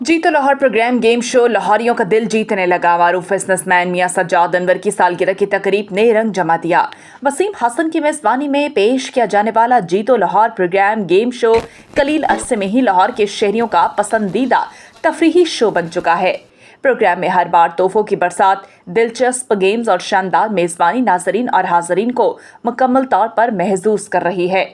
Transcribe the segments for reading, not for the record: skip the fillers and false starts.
जीतो Lahore programme game show लाहौरियों का दिल जीतने लगा। मारूफ बिजनेसमैन मियां सज्जाद अनवर की सालगिरह की तकरीब ने रंग जमा दिया। वसीम हसन की मेजबानी में पेश किया जाने वाला जीतो लाहौर प्रोग्राम गेम शो कलील अरसे में ही लाहौर के शहरियों का पसंदीदा तफरीही शो बन चुका है। प्रोग्राम में हर बार तोहफों की बरसात, दिलचस्प गेम्स और शानदार मेजबानी नाजरीन और हाजरीन को मुकम्मल तौर पर महसूस कर रही है।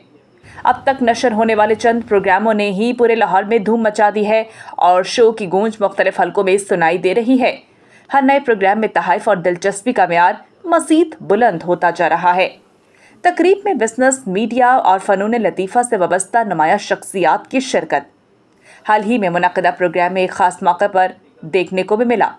अब तक नशर होने वाले चंद प्रोग्रामों ने ही पूरे लाहौर में धूम मचा दी है और शो की गूंज मुख्तलिफ हलकों में सुनाई दे रही है। हर नए प्रोग्राम में तहाइफ और दिलचस्पी का म्यार मजीद बुलंद होता जा रहा है। तकरीब में बिजनेस, मीडिया और फनून लतीफ़ा से वाबस्ता नुमाया शख्सियात की शिरकत हाल ही में मुनक़दा प्रोग्राम में एक ख़ास मौके पर देखने को भी मिला,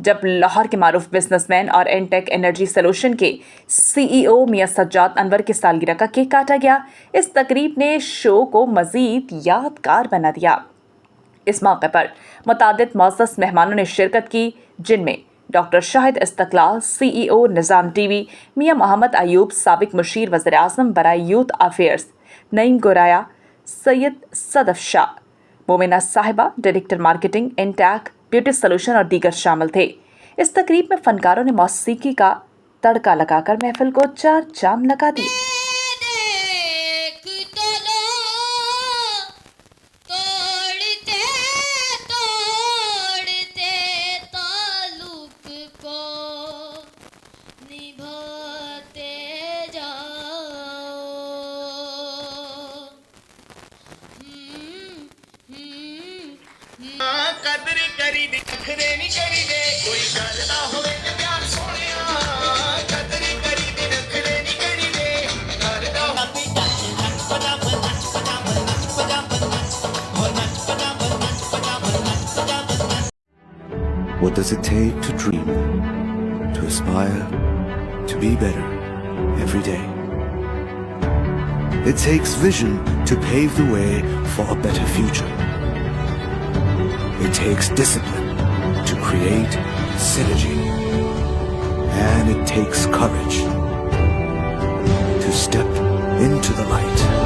जब लाहौर के मारूफ बिजनेसमैन और एनटेक एनर्जी सोल्यूशन के CEO मियां सज्जाद अनवर की सालगिरह का केक काटा गया। इस तकरीब ने शो को मजीद यादगार बना दिया। इस मौके पर मुतादिद मौज़ज़ मेहमानों ने शिरकत की, जिनमें डॉक्टर शाहिद इस्तकलाल, CEO निज़ाम TV, मियां मोहम्मद अयूब, साबिक मुशीर वज़ीर आज़म बराए यूथ अफेयर्स, नईम गोराया, सैयद सदफ शाह, मोमिना साहिबा, director marketing, NTech beauty solution और दीगर शामिल थे। इस तकरीब में फनकारों ने मौसीकी का तड़का लगाकर महफिल को चार चांद लगा दिए। कदर करी दी नखरे नहीं करी दे कोई गल ना होवे ते प्यार सोनिया कदर करी दी नखरे नहीं करी दे घर दा हाथी नच पजाम नच पजाम नच पजाम नच हो नच पजाम नच पजाम नच pajama. What does it take to dream, to aspire, to be better every day? It takes vision to pave the way for a better future. It takes discipline to create synergy. And it takes courage to step into the light.